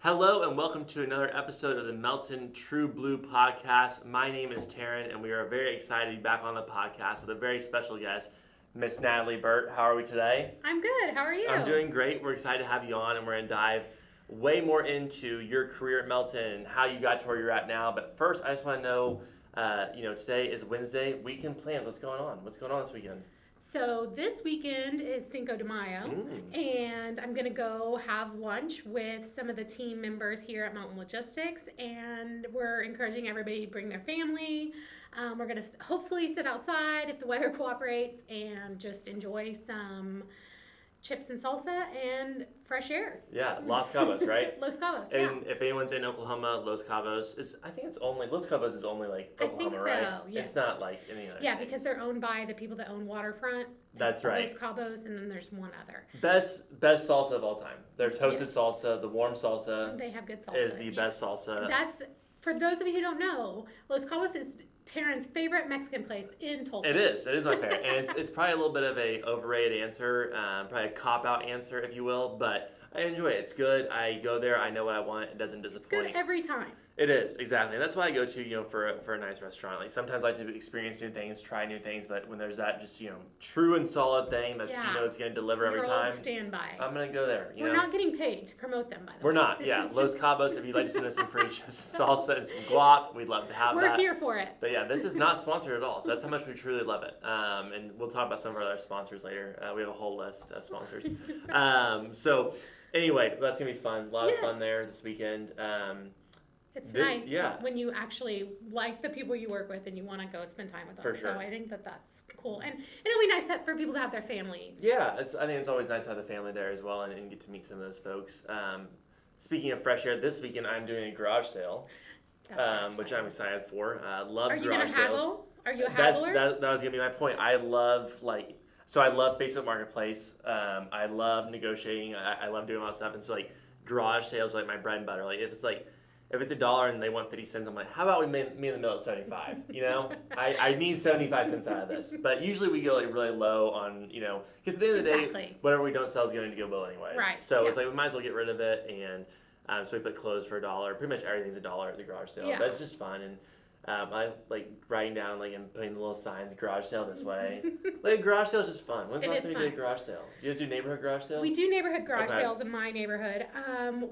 Hello and welcome to another episode of the Melton True Blue podcast. My name is Taryn and we are very excited to be back on the podcast with a very special guest, Miss Natalie Burt. How are we today? I'm good. How are you? I'm doing great. We're excited to have you on and we're going to dive way more into your career at Melton and how you got to where you're at now. But first, I just want to know, today is Wednesday, weekend plans. What's going on? What's going on this weekend? So this weekend is Cinco de Mayo, and I'm going to go have lunch with some of the team members here at Mountain Logistics, and we're encouraging everybody to bring their family. We're going to hopefully sit outside if the weather cooperates and just enjoy some chips and salsa and fresh air. Yeah, Los Cabos, right? Los Cabos, and yeah. If anyone's in Oklahoma, Los Cabos is, I think it's only, Los Cabos is only like Oklahoma, I think so, right? yes. It's not like any other Yeah, states. because they're owned by the people that own Waterfront. That's right. Los Cabos, and then there's one other. Best salsa of all time. Their toasted salsa, the warm salsa. They have good salsa. Is the best salsa. That's, for those of you who don't know, Los Cabos is Taryn's favorite Mexican place in Tulsa. It is my favorite, and it's probably a little bit of a overrated answer, probably a cop out answer, if you will. But I enjoy it. It's good. I go there. I know what I want. It doesn't disappoint. It's good every time. It is, exactly. And that's why I go to, for a nice restaurant. Like sometimes I like to experience new things, try new things, but when there's that just, true and solid thing that's, it's going to deliver every time. Standby. I'm going to go there. We're not getting paid to promote them, by the way. We're not, yeah. Los Cabos, if you'd like to send us some free chips and salsa and some guac, we'd love to have that. We're here for it. But yeah, this is not sponsored at all, so that's how much we truly love it. And we'll talk about some of our other sponsors later. We have a whole list of sponsors. So anyway, that's going to be fun. A lot of fun there this weekend. It's nice when you actually like the people you work with and you want to go spend time with them. For sure. So I think that's cool. And it'll be nice for people to have their families. Yeah, I think it's always nice to have the family there as well and get to meet some of those folks. Speaking of fresh air, this weekend I'm doing a garage sale, which I'm excited for. Love garage sales. Are you going to haggle? Are you a haggler? That was going to be my point. I love Facebook Marketplace. I love negotiating. I love doing all that stuff. And so garage sales are my bread and butter. If it's $1 and they want 50 cents, I'm like, how about we meet in the middle at 75? I need 75 cents out of this. But usually we go really low on, because at the end of the day, whatever we don't sell is going to go low anyways. Right. So it's we might as well get rid of it. And so we put clothes for $1. Pretty much everything's $1 at the garage sale. Yeah. But it's just fun. And I like writing down and putting the little signs, garage sale this way. Garage sale is just fun. When's the last time you did a garage sale? Do you guys do neighborhood garage sales? We do neighborhood garage sales in my neighborhood.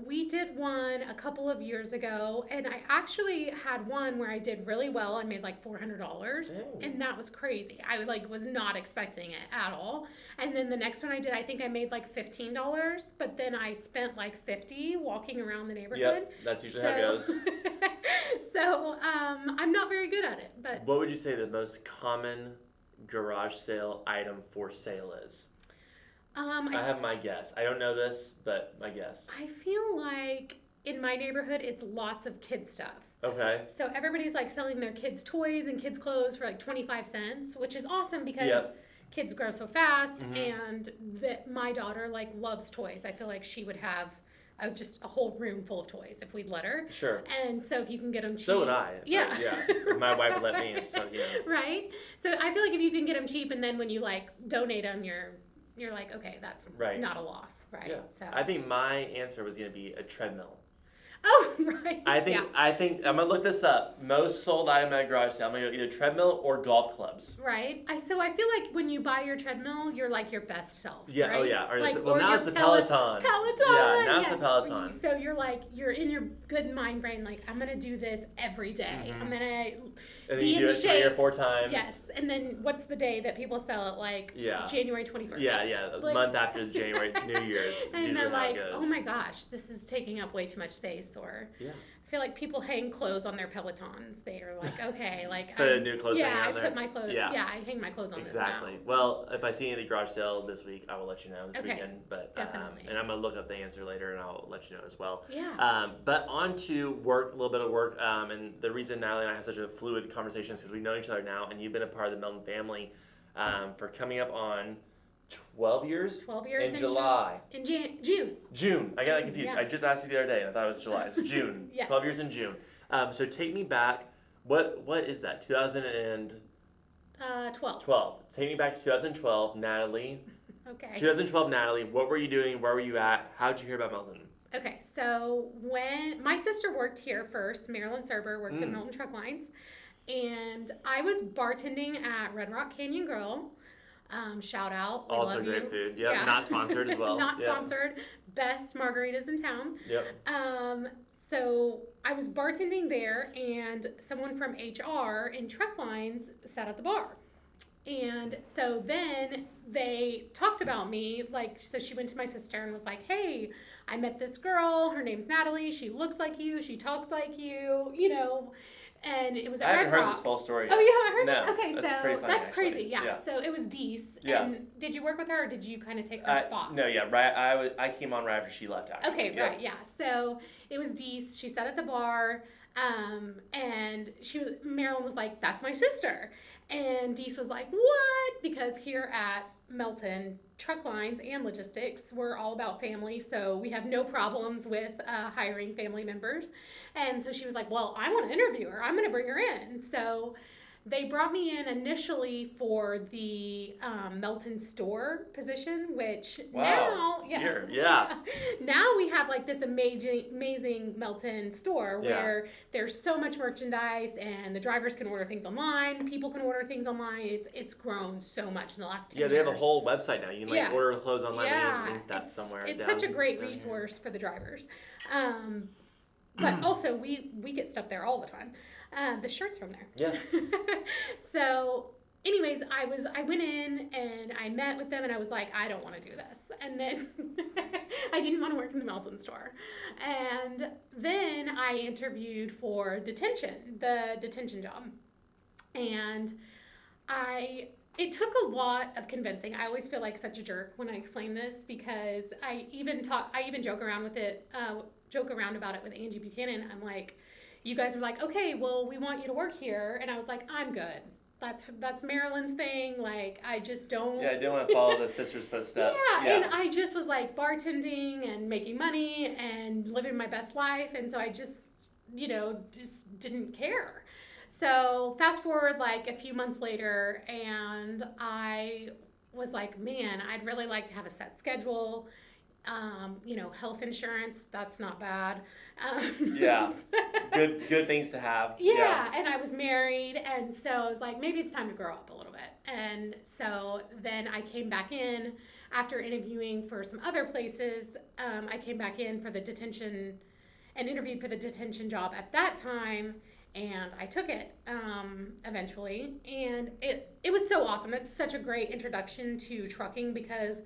We did one a couple of years ago, and I actually had one where I did really well. I made $400, and that was crazy. I was not expecting it at all. And then the next one I did, I think I made $15, but then I spent $50 walking around the neighborhood. Yep, that's usually how it goes. So I'm not very good at it. But what would you say the most common garage sale item for sale is? I have my guess. I don't know this, but my guess. I feel like in my neighborhood, it's lots of kids stuff. Okay. So everybody's selling their kids' toys and kids' clothes for 25 cents, which is awesome because kids grow so fast, and my daughter loves toys. I feel like she would have just a whole room full of toys if we'd let her. Sure. And so if you can get them cheap. So would I. Yeah. Yeah. My wife would let me. So Right. So I feel like if you can get them cheap, and then when you donate them, you're okay, that's not a loss, right? Yeah. So I think my answer was going to be a treadmill. Oh, right. I think I'm gonna look this up. Most sold item at a garage sale. I'm gonna go either treadmill or golf clubs. Right. So I feel like when you buy your treadmill, you're your best self. Yeah. Right? Oh yeah. Or now it's the Peloton. Yeah. Now it's the Peloton. So you're in your good mind frame. I'm gonna do this every day. I'm gonna be in shape. 3 or 4 times. Yes. And then what's the day that people sell it? January 21st. Yeah. A month after January New Year's. And they're oh my gosh, this is taking up way too much space. Or I feel like people hang clothes on their Pelotons. They are okay, put a new clothes hanger on there. I put my clothes. Yeah, I hang my clothes on this now. Exactly. Well, if I see any garage sale this week, I will let you know this weekend. But definitely. And I'm gonna look up the answer later, and I'll let you know as well. Yeah. But on to work, a little bit of work. And the reason Natalie and I have such a fluid conversation is because we know each other now, and you've been a part of the Melton family for coming up on 12 years? 12 years in July. In June. June. I got that confused. Yeah. I just asked you the other day and I thought it was July. It's June. Yes. 12 years in June. So take me back. What is that? 2012. 12. Take me back to 2012, Natalie. Okay. 2012, Natalie. What were you doing? Where were you at? How did you hear about Melton? Okay, so when my sister worked here first, Marilyn Serber worked at Melton Truck Lines, and I was bartending at Red Rock Canyon Grill. Shout out, we Also love great you. food. Yep, Yeah. not sponsored as well. Not Yep. sponsored. Best margaritas in town. Yep. So I was bartending there, and someone from HR in Truck Lines sat at the bar. And so then they talked about me, like, so she went to my sister and was like, hey, I met this girl, her name's Natalie, she looks like you, she talks like you, and it was at I haven't Red heard Rock. this full story yet. Oh, you haven't heard No, this? Okay, that's so pretty funny, that's actually. crazy, yeah. Yeah. So it was Deese. Yeah. And did you work with her, or did you kind of take her spot? No, yeah, right. I came on right after she left, actually. Okay, Yep. right, yeah. So it was Deese. She sat at the bar, and Marilyn was like, "That's my sister," and Deese was like, "What?" Because here at Melton Truck Lines and Logistics, we're all about family, so we have no problems with hiring family members. And so she was like, "Well, I want to interview her. I'm going to bring her in." So they brought me in initially for the Melton store position, which Wow. now we have like this amazing Melton store where there's so much merchandise, and the drivers can order things online. People can order things online. It's grown so much in the last 10 years. Yeah, they have a whole website now. You can order clothes online. Yeah, and link that somewhere. It's down, such a great down resource for the drivers. But also we get stuff there all the time. The shirt's from there. Yeah. So, anyways, I went in and I met with them, and I was like, I don't want to do this. And then I didn't want to work in the Melton store. And then I interviewed for the detention job. And it took a lot of convincing. I always feel like such a jerk when I explain this, because I even joke around about it with Angie Buchanan. I'm like, you guys were like, okay, well, we want you to work here. And I was like, I'm good. That's Marilyn's thing. Like, I just don't. Yeah, I didn't want to follow the sister's footsteps. Yeah, and I just was like bartending and making money and living my best life. And so I just didn't care. So fast forward like a few months later, and I was like, man, I'd really like to have a set schedule. Health insurance, that's not bad. Yeah, good things to have. Yeah, and I was married, and so I was like, maybe it's time to grow up a little bit. And so then I came back in after interviewing for some other places. I came back in for the detention and interviewed for the detention job at that time, and I took it eventually. And it was so awesome. It's such a great introduction to trucking, because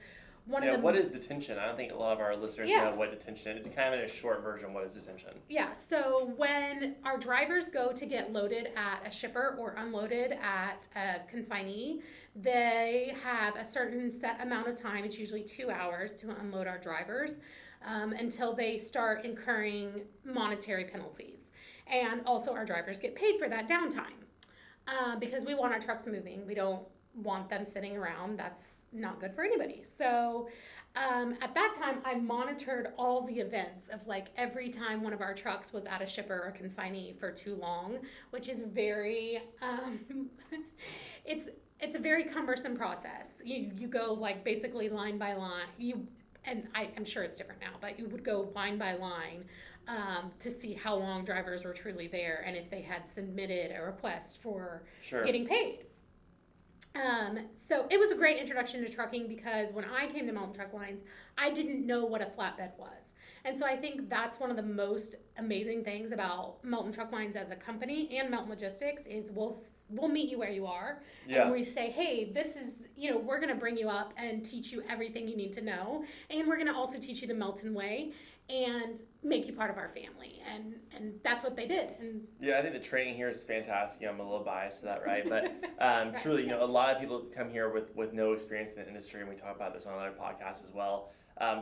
what is detention? I don't think a lot of our listeners know what detention is. Kind of in a short version, what is detention? Yeah, so when our drivers go to get loaded at a shipper or unloaded at a consignee, they have a certain set amount of time, it's usually 2 hours, to unload our drivers until they start incurring monetary penalties. And also our drivers get paid for that downtime because we want our trucks moving. We don't want them sitting around. That's not good for anybody. So at that time, I monitored all the events of like every time one of our trucks was at a shipper or consignee for too long, which is very it's a very cumbersome process. You go like basically line by line. I'm sure it's different now, but you would go line by line to see how long drivers were truly there and if they had submitted a request for getting paid. So it was a great introduction to trucking, because when I came to Melton Truck Lines, I didn't know what a flatbed was. And so I think that's one of the most amazing things about Melton Truck Lines as a company and Melton Logistics is we'll meet you where you are. Yeah. And we say, hey, this is, we're going to bring you up and teach you everything you need to know. And we're going to also teach you the Melton way and make you part of our family. And that's what they did. And yeah, I think the training here is fantastic. I'm a little biased to that, right? But truly, a lot of people come here with no experience in the industry, and we talk about this on other podcasts as well.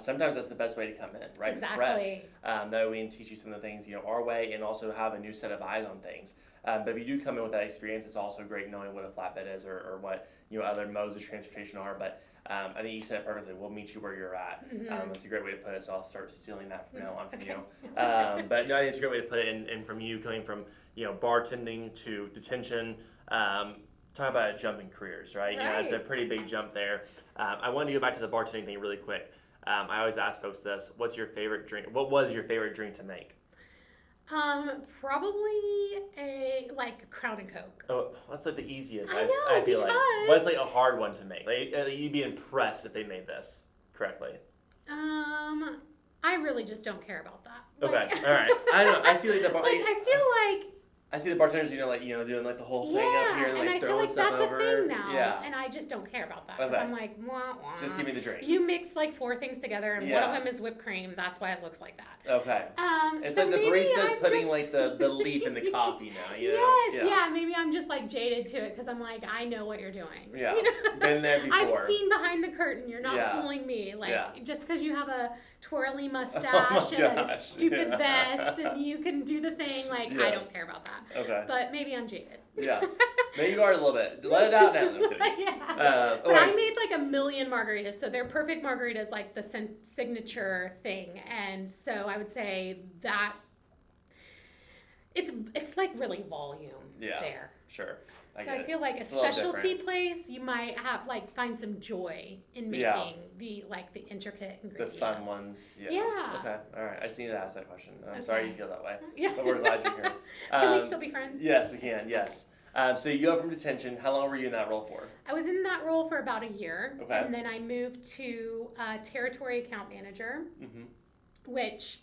Sometimes that's the best way to come in, right? Exactly. Fresh. That way we can teach you some of the things, our way, and also have a new set of eyes on things. But if you do come in with that experience, it's also great knowing what a flatbed is or what other modes of transportation are. But I think you said it perfectly. We'll meet you where you're at. Mm-hmm. That's a great way to put it. So I'll start stealing that from now on from you. But no, I think it's a great way to put it. And from you coming from bartending to detention, talk about a jump in careers, right? It's a pretty big jump there. I wanted to go back to the bartending thing really quick. I always ask folks this: what's your favorite drink? What was your favorite drink to make? Probably a Crown and Coke. Oh, that's like the easiest. I know, I feel because like. What's like a hard one to make? Like you'd be impressed if they made this correctly. I really just don't care about that. Okay, all right. I know. I see like the I feel like. I see the bartenders, doing like the whole thing up here, and I feel throwing like stuff that's over. a thing now. Yeah. And I just don't care about that. Because Okay. I'm like, wah, wah. Just give me the drink. You mix like 4 things together, and one Yeah. of them is whipped cream. That's why it looks like that. Okay. It's so like the maybe barista's I'm putting just... like the leaf in the coffee now. You know? Yes, yeah. Maybe I'm just like jaded to it because I'm like, I know what you're doing. Yeah. You know? Been there before. I've seen behind the curtain. You're not fooling me. Just because you have a twirly mustache and a stupid vest and you can do the thing, I don't care about that. Okay. But maybe I'm jaded. Yeah. Maybe you are a little bit. Let it out now. I'm kidding. Yeah. But I made like a million margaritas, so they're perfect margaritas, like the signature thing. And so I would say that it's like really volume there. Sure. I feel like a specialty place, you might have find some joy in making the intricate ingredients. The fun ones. Yeah. Okay. All right. I just needed to ask that question. I'm sorry you feel that way. Yeah. But we're glad you're here. Can we still be friends? Yes, we can. Yes. So you go from detention. How long were you in that role for? I was in that role for about a year. Okay. And then I moved to territory account manager, which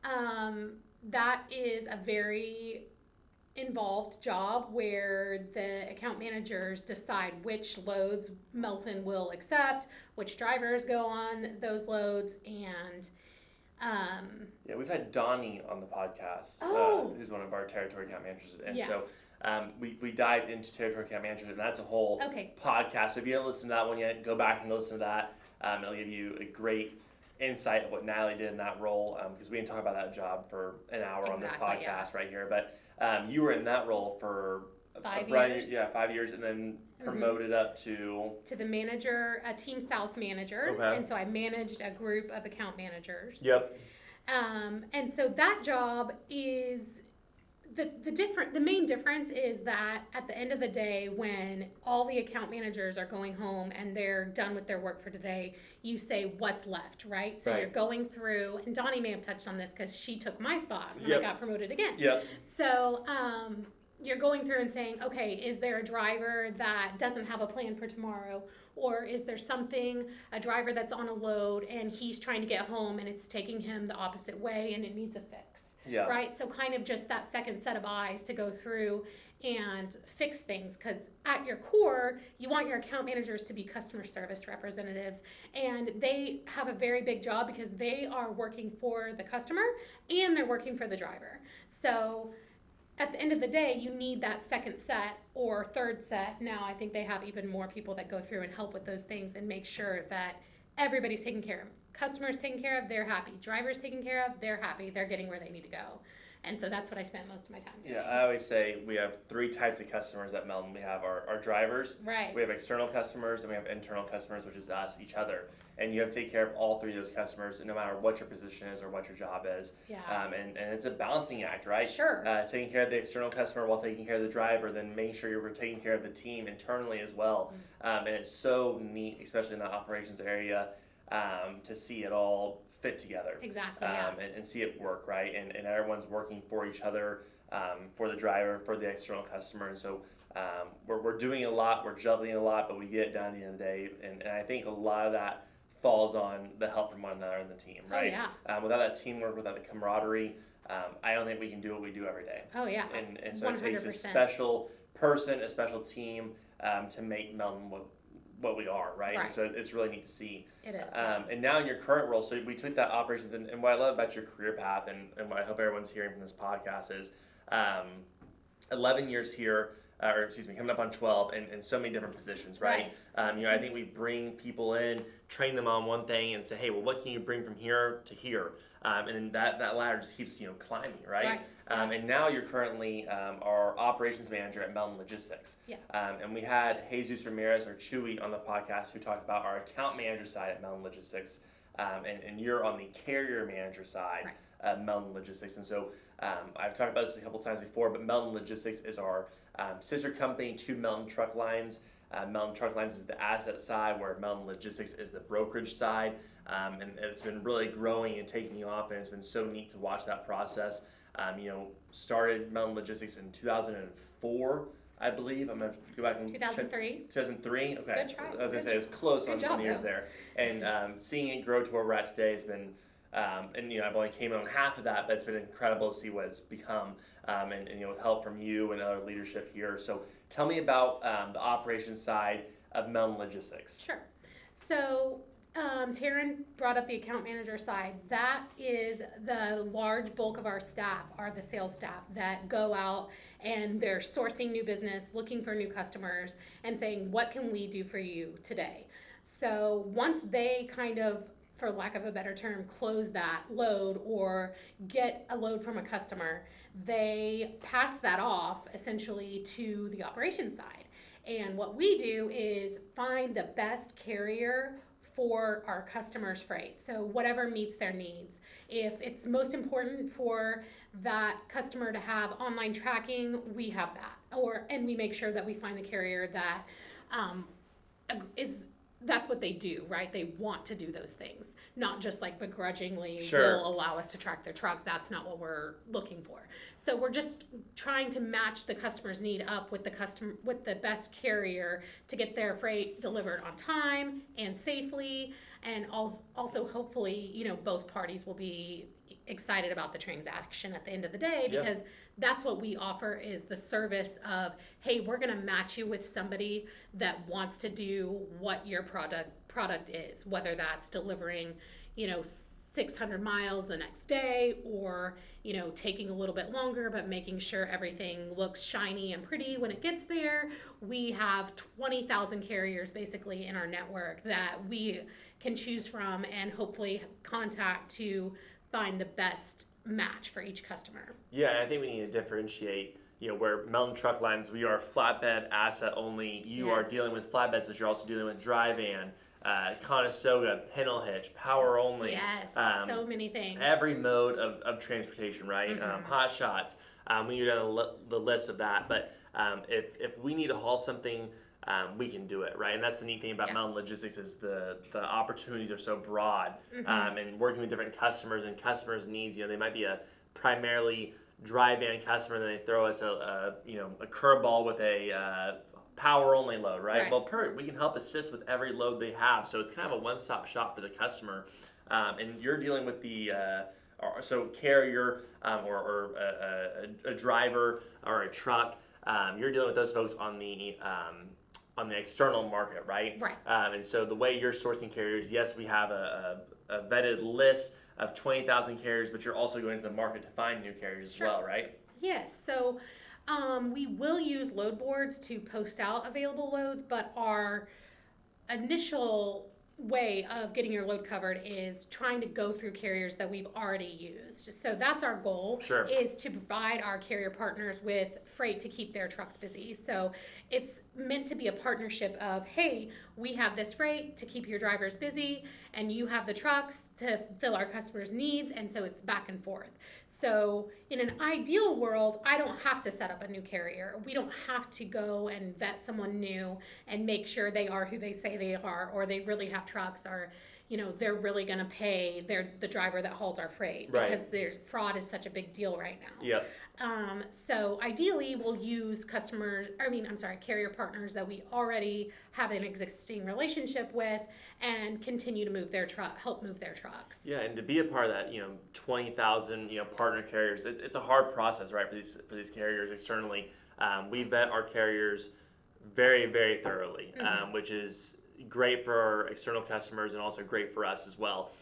that is a very involved job where the account managers decide which loads Melton will accept, which drivers go on those loads, and we've had Donnie on the podcast, who's one of our territory account managers, and so we dived into territory account managers, and that's a whole podcast. So if you haven't listened to that one yet, go back and listen to that. It'll give you a great insight of what Natalie did in that role, because we didn't talk about that job for an hour on this podcast right here, but you were in that role for 5 years. 5 years, and then promoted up to the manager, a team south manager. Okay. And so I managed a group of account managers. Yep. And so that job is the main difference is that at the end of the day, when all the account managers are going home and they're done with their work for today, you say what's left, right? So you're going through, and Donnie may have touched on this because she took my spot when I got promoted again. Yep. So you're going through and saying, okay, is there a driver that doesn't have a plan for tomorrow? Or is there a driver that's on a load and he's trying to get home and it's taking him the opposite way and it needs a fix? Yeah. Right? So kind of just that second set of eyes to go through and fix things, because at your core, you want your account managers to be customer service representatives, and they have a very big job because they are working for the customer and they're working for the driver. So at the end of the day, you need that second set or third set. Now I think they have even more people that go through and help with those things and make sure that everybody's taken care of. Customers taken care of, they're happy. Drivers taken care of, they're happy. They're getting where they need to go. And so that's what I spent most of my time doing. Yeah, I always say we have 3 types of customers at Melton. We have our drivers. Right. We have external customers, and we have internal customers, which is us, each other. And you have to take care of all 3 of those customers, no matter what your position is or what your job is. Yeah. And it's a balancing act, right? Sure. Taking care of the external customer while taking care of the driver, then making sure you're taking care of the team internally as well. And it's so neat, especially in the operations area, to see it all fit together. Exactly. And see it work, right? And everyone's working for each other, for the driver, for the external customer. And so we're doing a lot, we're juggling a lot, but we get it done at the end of the day. And I think a lot of that falls on the help from one another in the team, right? Oh, yeah. Without that teamwork, without the camaraderie, I don't think we can do what we do every day. Oh, yeah. And so 100%. It takes a 100%. special person, a special team to make Melton what we are, right? Right. So it's really neat to see. It is. And now in your current role, so we took that operations, and what I love about your career path, and what I hope everyone's hearing from this podcast is 11 years here, coming up on 12, and so many different positions, right? I think we bring people in, train them on one thing, and say, hey, well, what can you bring from here to here? And then that ladder just keeps climbing, right? And now you're currently our operations manager at Melton Logistics. Yeah. And we had Jesus Ramirez, or Chewy, on the podcast who talked about our account manager side at Melton Logistics, and you're on the carrier manager side at Melton Logistics. And so I've talked about this a couple times before, but Melton Logistics is our sister company to Melton Truck Lines. Melton Truck Lines is the asset side, where Melton Logistics is the brokerage side. And it's been really growing and taking off, and it's been so neat to watch that process. Started Melton Logistics in 2004, I believe. I'm going to go back and 2003. 2003? Okay. Good try. I was going to say it was close on job, the years though. there. And seeing it grow to where we're at today has been, I've only came on half of that, but it's been incredible to see what it's become, and with help from you and other leadership here. So tell me about the operations side of Melton Logistics. Sure. So Taryn brought up the account manager side. That is the large bulk of our staff, are the sales staff that go out and they're sourcing new business, looking for new customers, and saying, what can we do for you today? So once they kind of, for lack of a better term, close that load or get a load from a customer, they pass that off essentially to the operations side. And what we do is find the best carrier for our customers' freight. So whatever meets their needs. If it's most important for that customer to have online tracking, we have that. And we make sure that we find the carrier that that's what they do, right? They want to do those things, not just like begrudgingly will allow us to track their truck. That's not what we're looking for. So we're just trying to match the customer's need up with the best carrier to get their freight delivered on time and safely, and also hopefully, both parties will be excited about the transaction at the end of the day, because that's what we offer, is the service of, hey, we're going to match you with somebody that wants to do what your product is, whether that's delivering 600 miles the next day, or taking a little bit longer but making sure everything looks shiny and pretty when it gets there. We have 20,000 carriers basically in our network that we can choose from and hopefully contact to find the best match for each customer. Yeah, and I think we need to differentiate, where Melton Truck Lines, we are flatbed asset only. You are dealing with flatbeds, but you're also dealing with dry van, Conestoga, pintle hitch, power only. Yes, so many things. Every mode of transportation, right? Mm-hmm. Hot shots. We can go down the list of that. But if we need to haul something, we can do it, right? And that's the neat thing about Melton Logistics, is the opportunities are so broad, and working with different customers and customers' needs. They might be a primarily dry van customer, and then they throw us a curveball with a power only load, right? Well, we can help assist with every load they have, so it's kind of a one-stop shop for the customer. And you're dealing with the carrier, or a driver or a truck. You're dealing with those folks on the external market, right? Right. And so the way you're sourcing carriers, yes, we have a vetted list of 20,000 carriers, but you're also going to the market to find new carriers as well, right? Yes. So we will use load boards to post out available loads, but our initial way of getting your load covered is trying to go through carriers that we've already used. So that's our goal, is to provide our carrier partners with freight to keep their trucks busy. So it's meant to be a partnership of, hey, we have this freight to keep your drivers busy, and you have the trucks to fill our customers' needs, and so it's back and forth. So in an ideal world, I don't have to set up a new carrier. We don't have to go and vet someone new and make sure they are who they say they are, or they really have trucks, or they're really going to pay the driver that hauls our freight, because their fraud is such a big deal right now. Yep. So ideally, we'll use carrier partners that we already have an existing relationship with, and continue to help move their trucks. Yeah, and to be a part of that, 20,000, partner carriers, it's a hard process, right, for these carriers externally. We vet our carriers very, very thoroughly, which is great for our external customers and also great for us as well.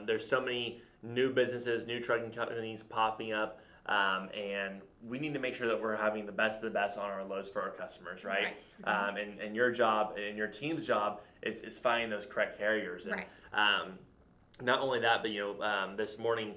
There's so many new businesses, new trucking companies popping up, and we need to make sure that we're having the best of the best on our loads for our customers, right? And your job and your team's job is finding those correct carriers. And, not only that, but this morning,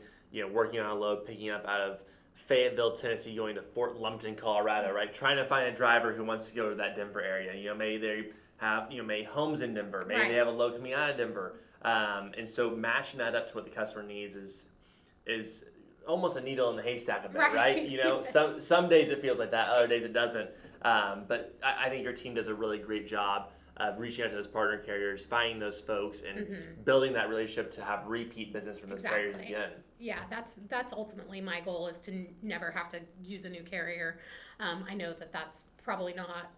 working on a load, picking up out of Fayetteville, Tennessee, going to Fort Lumpton, Colorado, right? Trying to find a driver who wants to go to that Denver area. Maybe they have, maybe homes in Denver. Maybe they have a load coming out of Denver. And so matching that up to what the customer needs is almost a needle in the haystack a bit, right? Some days it feels like that, other days it doesn't. But I think your team does a really great job of reaching out to those partner carriers, finding those folks, and building that relationship to have repeat business from those carriers again. Yeah, that's ultimately my goal, is to never have to use a new carrier. I know that that's probably not,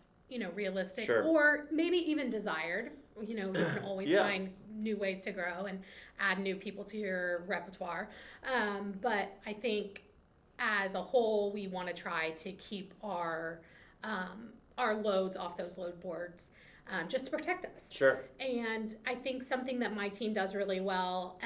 realistic, or maybe even desired. You can always find new ways to grow and add new people to your repertoire. But I think as a whole, we want to try to keep our loads off those load boards, just to protect us. Sure. And I think something that my team does really well,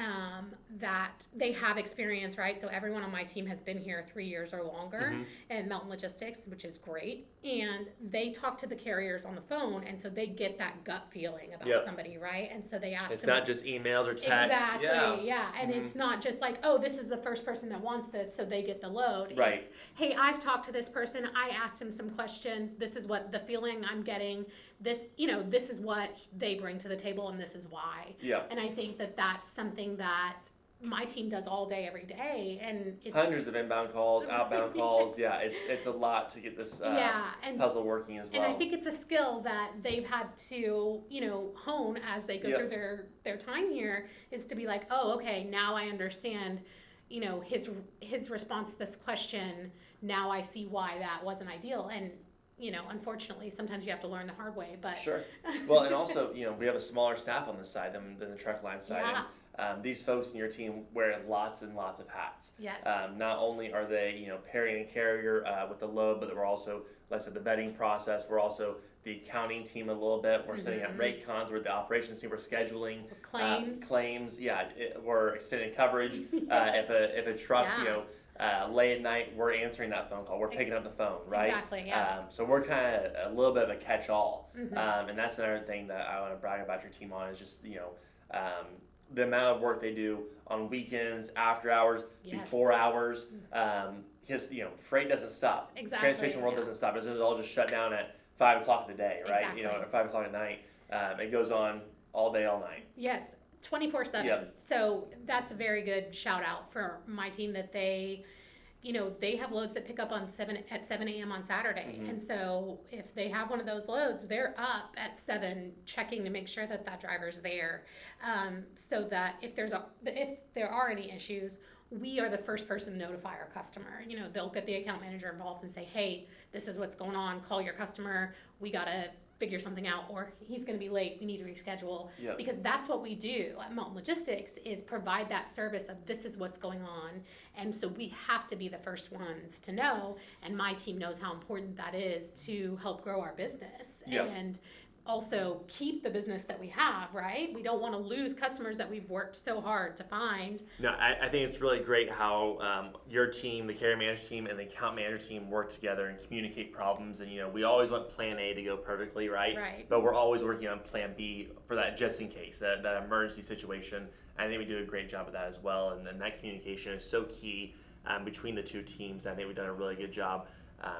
that they have experience, right? So everyone on my team has been here 3 years or longer in Melton Logistics, which is great. And they talk to the carriers on the phone, and so they get that gut feeling about somebody, right? And so they ask It's not just emails or texts. Exactly, yeah. And it's not just like, oh, this is the first person that wants this, so they get the load. Right. It's, hey, I've talked to this person, I asked him some questions, this is what the feeling I'm getting, this is what they bring to the table, and this is why. Yeah. And I think that that's something that my team does all day, every day, and it's hundreds of inbound calls, outbound calls. Yeah, it's a lot to get this puzzle working as well. And I think it's a skill that they've had to hone as they go through their time here, is to be like, oh, okay, now I understand his response to this question. Now I see why that wasn't ideal. And unfortunately, sometimes you have to learn the hard way. But sure. Well, and also, we have a smaller staff on this side than the truck line side. Yeah. And these folks in your team wear lots and lots of hats. Yes. Not only are they, pairing a carrier with the load, but we're also, like I said, the vetting process. We're also the accounting team a little bit. We're setting up rate cons. We're the operations team. We're scheduling claims. Yeah, we're extending coverage. If a truck's late at night, we're answering that phone call. We're picking up the phone, right? Exactly, yeah. So we're kind of a little bit of a catch-all. And that's another thing that I want to brag about your team on, is just, the amount of work they do on weekends, after hours, before hours. Because, freight doesn't stop. Exactly. Transportation world doesn't stop. It doesn't all just shut down at 5 o'clock in the day, right? Exactly. At 5 o'clock at night. It goes on all day, all night. Yes. 24/7. Yep. So that's a very good shout out for my team, that they have loads that pick up at 7 a.m. on Saturday. And so if they have one of those loads, they're up at 7 checking to make sure that driver's there, so that if there are any issues, we are the first person to notify our customer. They'll get the account manager involved and say, hey, this is what's going on, call your customer, we got to figure something out, or he's going to be late, we need to reschedule. Because that's what we do at Melton Logistics, is provide that service of this is what's going on. And so we have to be the first ones to know, and my team knows how important that is to help grow our business and also keep the business that we have, right? We don't want to lose customers that we've worked so hard to find. No, I think it's really great how your team, the carrier manager team, and the account manager team work together and communicate problems. And, we always want plan A to go perfectly, right? Right. But we're always working on plan B for that just in case, that emergency situation. I think we do a great job of that as well. And then that communication is so key between the two teams. I think we've done a really good job.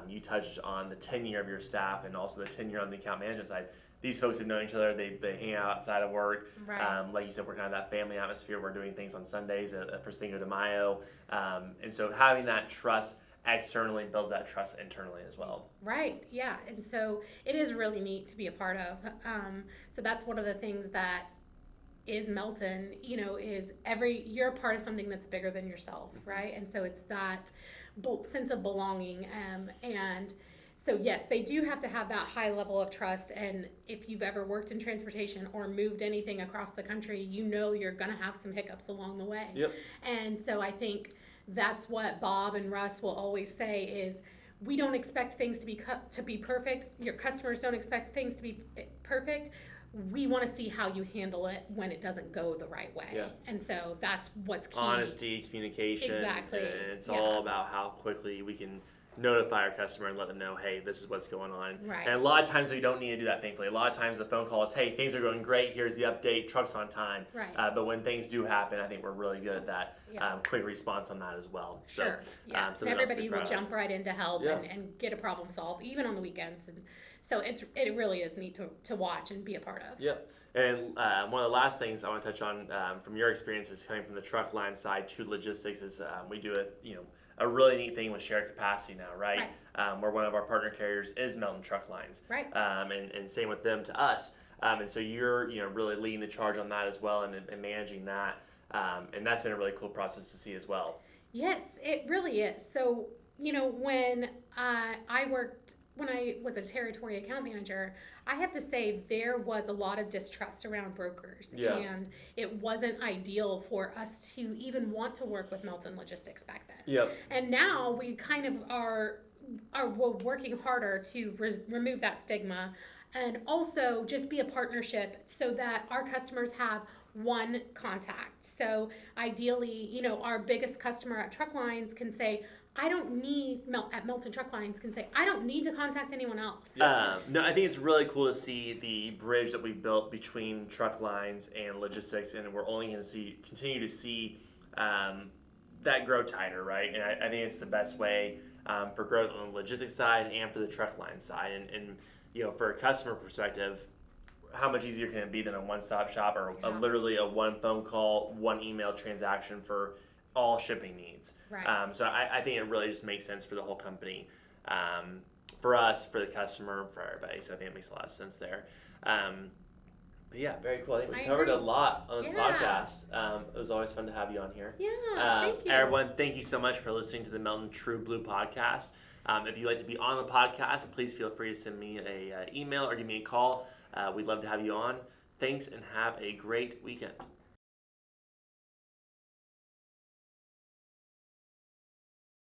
You touched on the tenure of your staff and also the tenure on the account management side. These folks have known each other. They hang out outside of work. Right. Like you said, we're kind of that family atmosphere. We're doing things on Sundays for Cinco de Mayo. And so having that trust externally builds that trust internally as well. Right, yeah. And so it is really neat to be a part of. So that's one of the things that is Melton, is you're a part of something that's bigger than yourself, right? And so it's that sense of belonging. And so yes, they do have to have that high level of trust. And if you've ever worked in transportation or moved anything across the country, you're going to have some hiccups along the way. Yep. And so I think that's what Bob and Russ will always say is, we don't expect things to be perfect. Your customers don't expect things to be perfect. We want to see how you handle it when it doesn't go the right way. Yeah. And so that's what's key. Honesty, communication. Exactly. And it's all about how quickly we can notify our customer and let them know, hey, this is what's going on. Right. And a lot of times we don't need to do that, thankfully. A lot of times the phone call is, hey, things are going great, here's the update, truck's on time. Right. But when things do happen, I think we're really good at that Yeah. Quick response on that as well. Sure. So, Yeah. something else to Everybody be will proud of. jump right in to help Yeah. and get a problem solved, even on the weekends. And so it really is neat to watch and be a part of. Yep. And one of the last things I want to touch on from your experiences coming from the truck line side to logistics is we do a really neat thing with shared capacity now, right? Where one of our partner carriers is Melton Truck Lines, Right. And same with them to us. And so you're really leading the charge on that as well, and managing that, and that's been a really cool process to see as well. Yes, it really is. So, when when I was a territory account manager, I have to say there was a lot of distrust around brokers. Yeah. And it wasn't ideal for us to even want to work with Melton Logistics back then. Yep. And now we kind of are working harder to remove that stigma and also just be a partnership so that our customers have one contact. So ideally, our biggest customer at Truck Lines can say, I don't need, at Melton Truck Lines can say, I don't need to contact anyone else. No, I think it's really cool to see the bridge that we built between Truck Lines and logistics, and we're only going to continue to see that grow tighter, right? And I think it's the best way for growth on the logistics side and for the Truck Line side. And for a customer perspective, how much easier can it be than a one-stop shop or literally a one phone call, one email transaction for all shipping needs? Right. So I think it really just makes sense for the whole company, for us, for the customer, for everybody. So I think it makes a lot of sense there. But yeah, very cool. I think we covered a lot on this podcast. It was always fun to have you on here. Yeah, thank you. Everyone, thank you so much for listening to the Melton True Blue podcast. If you'd like to be on the podcast, please feel free to send me an email or give me a call. We'd love to have you on. Thanks, and have a great weekend.